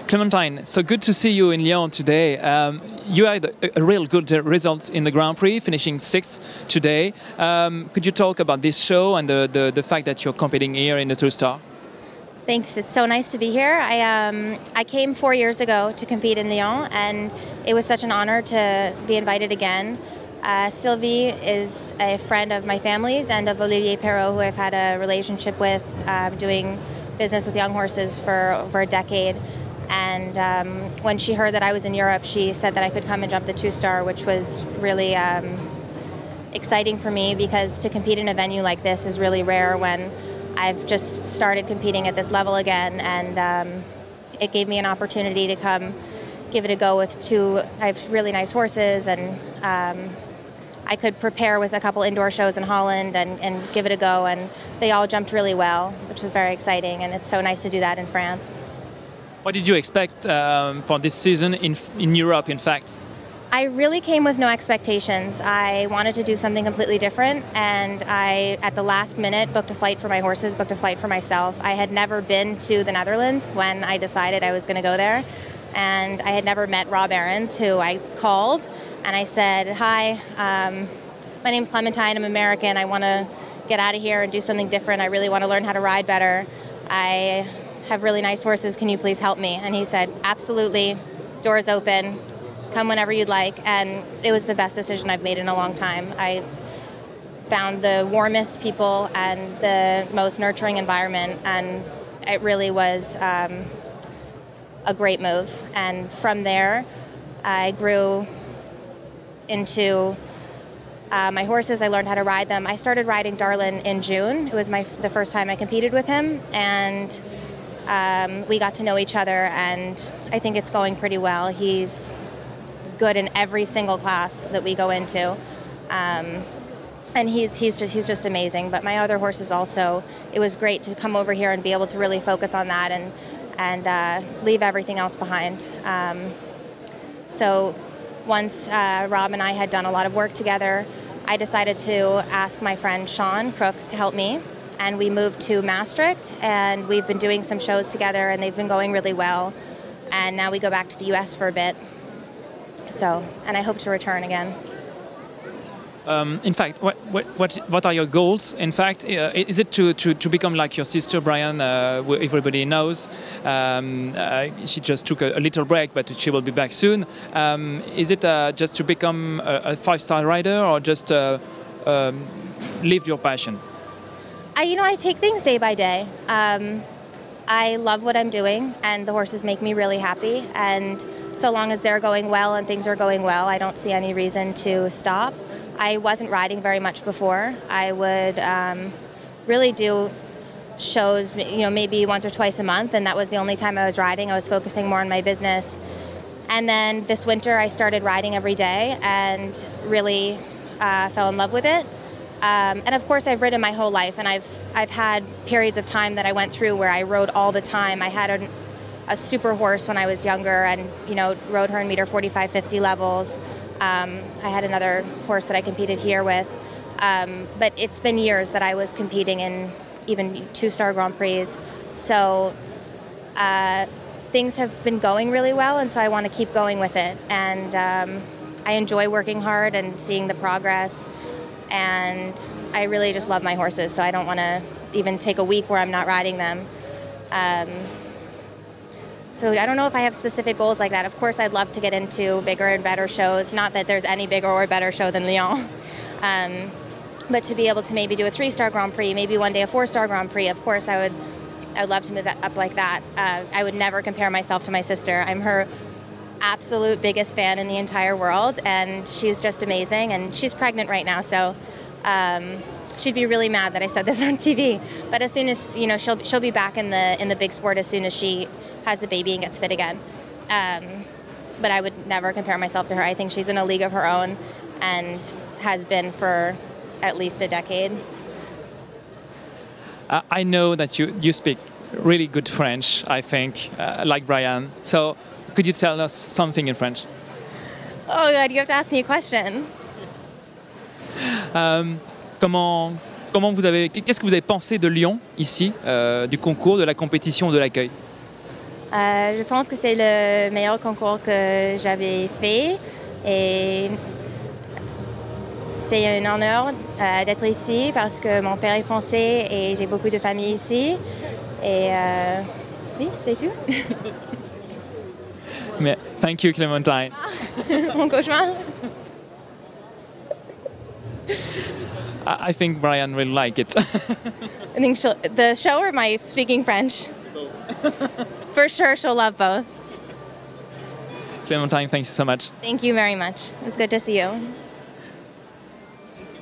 Clementine, so good to see you in Lyon today. You had a real good result in the Grand Prix, finishing 6th today. Could you talk about this show and the fact that you're competing here in the two-star? Thanks. It's so nice to be here. I came 4 years ago to compete in Lyon, and it was such an honor to be invited again. Sylvie is a friend of my family's and of Olivier Perrault, who I've had a relationship with, doing business with young horses for over a decade. And when she heard that I was in Europe, she said that I could come and jump the two-star, which was really exciting for me, because to compete in a venue like this is really rare when I've just started competing at this level again, and it gave me an opportunity to come give it a go with I have really nice horses, and I could prepare with a couple indoor shows in Holland and give it a go, and they all jumped really well, which was very exciting, and it's so nice to do that in France. What did you expect for this season in Europe, in fact? I really came with no expectations. I wanted to do something completely different, and I, at the last minute, booked a flight for my horses, booked a flight for myself. I had never been to the Netherlands when I decided I was going to go there, and I had never met Rob Aarons, who I called, and I said, "Hi, my name's Clementine, I'm American, I want to get out of here and do something different. I really want to learn how to ride better. I have really nice horses, can you please help me?" And he said, "Absolutely, doors open. Come whenever you'd like," and it was the best decision I've made in a long time. I found the warmest people and the most nurturing environment, and it really was a great move. And from there, I grew into my horses. I learned how to ride them. I started riding Darlin in June. It was the first time I competed with him, and we got to know each other, and I think it's going pretty well. He's good in every single class that we go into, and he's just amazing. But my other horses also, it was great to come over here and be able to really focus on that and leave everything else behind. So once Rob and I had done a lot of work together, I decided to ask my friend Sean Crooks to help me, and we moved to Maastricht, and we've been doing some shows together, and they've been going really well. And now we go back to the US for a bit. So, and I hope to return again. In fact, what are your goals? In fact, is it to become like your sister Brian, who everybody knows? She just took a little break, but she will be back soon. Is it just to become a five-star rider, or just live your passion? I take things day by day. I love what I'm doing, and the horses make me really happy, and so long as they're going well and things are going well, I don't see any reason to stop. I wasn't riding very much before. I would really do shows, maybe once or twice a month, and that was the only time I was riding. I was focusing more on my business. And then this winter I started riding every day and really fell in love with it. And of course I've ridden my whole life, and I've had periods of time that I went through where I rode all the time. I had a super horse when I was younger, and rode her in meter 45, 50 levels. I had another horse that I competed here with, but it's been years that I was competing in even two-star Grand Prix. So things have been going really well, and so I want to keep going with it. And I enjoy working hard and seeing the progress. And I really just love my horses, so I don't want to even take a week where I'm not riding them. So I don't know if I have specific goals like that. Of course, I'd love to get into bigger and better shows. Not that there's any bigger or better show than Lyon. But to be able to maybe do a 3-star Grand Prix, maybe one day a 4-star Grand Prix, of course I'd love to move that up like that. I would never compare myself to my sister. I'm her absolute biggest fan in the entire world, and she's just amazing, and she's pregnant right now, so she'd be really mad that I said this on TV. But as soon as she'll be back in the big sport as soon as she has the baby and gets fit again. But I would never compare myself to her. I think she's in a league of her own and has been for at least a decade. I know that you speak really good French, I think, like Brian. So could you tell us something in French? Oh God, you have to ask me a question. Qu'est-ce que vous avez pensé de Lyon, ici, du concours, de la compétition, de l'accueil? Je pense que c'est le meilleur concours que j'avais fait et c'est un honneur d'être ici parce que mon père est français et j'ai beaucoup de famille ici. Et oui, c'est tout. Mais, thank you, Clementine. Mon cauchemar. I think Brian will like it. I think the show or my speaking French? For sure, she'll love both. Clementine, thank you so much. Thank you very much. It's good to see you.